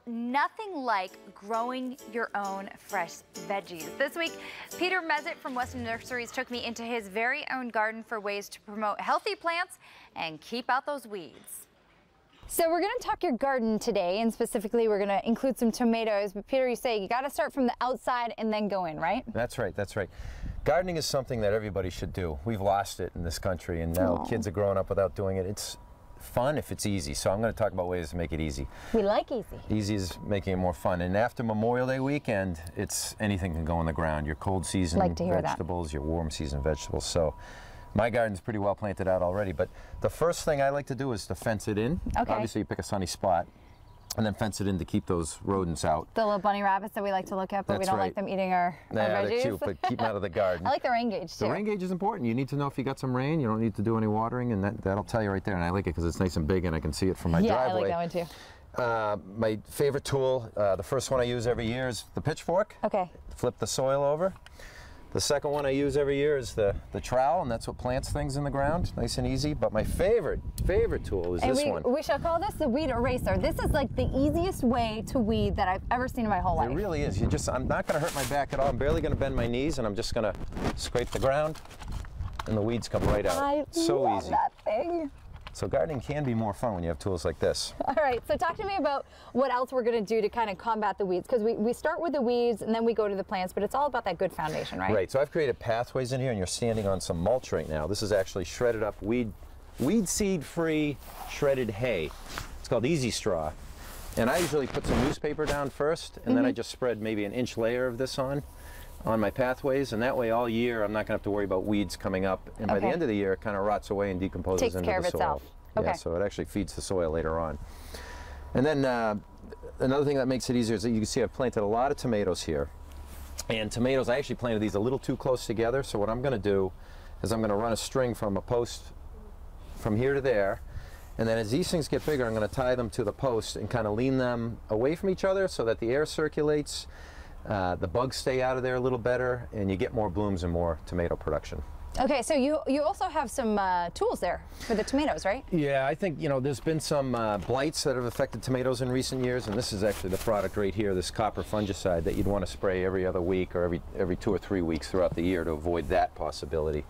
Nothing like growing your own fresh veggies. This week, Peter Mezitt from Weston Nurseries took me into his very own garden for ways to promote healthy plants and keep out those weeds. So we're going to talk your garden today, and specifically we're going to include some tomatoes. But Peter, you say you got to start from the outside and then go in, right? That's right, that's right. Gardening is something that everybody should do. We've lost it in this country, and now kids are growing up without doing it. It's fun if it's easy, so I'm going to talk about ways to make it easy. We like easy. Easy is making it more fun, and after Memorial Day weekend, it's anything can go in the ground. Your cold season vegetables, your warm season vegetables. So my garden's pretty well planted out already, but the first thing I like to do is to fence it in. Okay. Obviously you pick a sunny spot and then fence it in to keep those rodents out. The little bunny rabbits that we like to look at, but we don't like them eating our veggies. They're cute, but keep them out of the garden. I like the rain gauge too. The rain gauge is important. You need to know if you got some rain. You don't need to do any watering, and that'll tell you right there. And I like it because it's nice and big and I can see it from my driveway. Yeah, I like that one too. My favorite tool, the first one I use every year is the pitchfork. Okay. Flip the soil over. The second one I use every year is the trowel, and that's what plants things in the ground, nice and easy. But my favorite tool is this one. We shall call this the weed eraser. This is like the easiest way to weed that I've ever seen in my whole life. It really is. I'm not going to hurt my back at all. I'm barely going to bend my knees, and I'm just going to scrape the ground, and the weeds come right out. I love that thing. So gardening can be more fun when you have tools like this. All right, so talk to me about what else we're going to do to kind of combat the weeds, because we start with the weeds and then we go to the plants, but it's all about that good foundation, right? Right, so I've created pathways in here, and you're standing on some mulch right now. This is actually shredded up weed seed-free shredded hay. It's called Easy Straw. And I usually put some newspaper down first, and then I just spread maybe an inch layer of this on my pathways, and that way all year I'm not going to have to worry about weeds coming up, and by the end of the year it kind of rots away and decomposes into the soil. Takes care of itself. Okay. Yeah, so it actually feeds the soil later on. And then another thing that makes it easier is that you can see I've planted a lot of tomatoes here. And tomatoes, I actually planted these a little too close together, so what I'm going to do is I'm going to run a string from a post from here to there, and then as these things get bigger I'm going to tie them to the post and kind of lean them away from each other so that the air circulates. The bugs stay out of there a little better, and you get more blooms and more tomato production. Okay, so you also have some tools there for the tomatoes, right? Yeah, I think, there's been some blights that have affected tomatoes in recent years, and this is actually the product right here, this copper fungicide that you'd want to spray every other week or every 2 or 3 weeks throughout the year to avoid that possibility.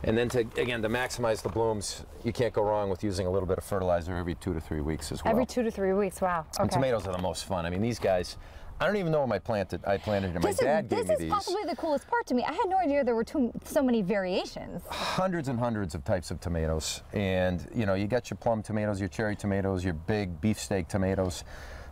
And then to maximize the blooms, you can't go wrong with using a little bit of fertilizer every 2 to 3 weeks as well. Every 2 to 3 weeks, wow. Okay. And tomatoes are the most fun. I mean, these guys, I don't even know when I planted them. My dad gave me these. This is possibly the coolest part to me. I had no idea there were so many variations. Hundreds and hundreds of types of tomatoes. And, you got your plum tomatoes, your cherry tomatoes, your big beefsteak tomatoes.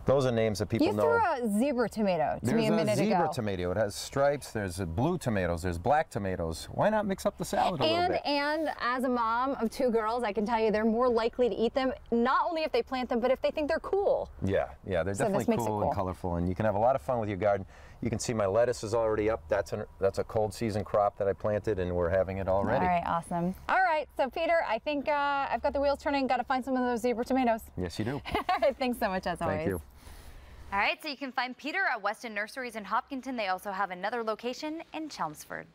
Those are names that people know. You threw a zebra tomato to me a minute ago. There's a zebra tomato. It has stripes. There's blue tomatoes. There's black tomatoes. Why not mix up the salad a little bit? And as a mom of 2 girls, I can tell you they're more likely to eat them, not only if they plant them, but if they think they're cool. Yeah, they're definitely cool and colorful, and you can have a lot of fun with your garden. You can see my lettuce is already up. That's a cold season crop that I planted, and we're having it already. All right, awesome. All right, so Peter, I think I've got the wheels turning. Got to find some of those zebra tomatoes. Yes, you do. All right, thanks so much as always. Thank you. All right, so you can find Peter at Weston Nurseries in Hopkinton. They also have another location in Chelmsford.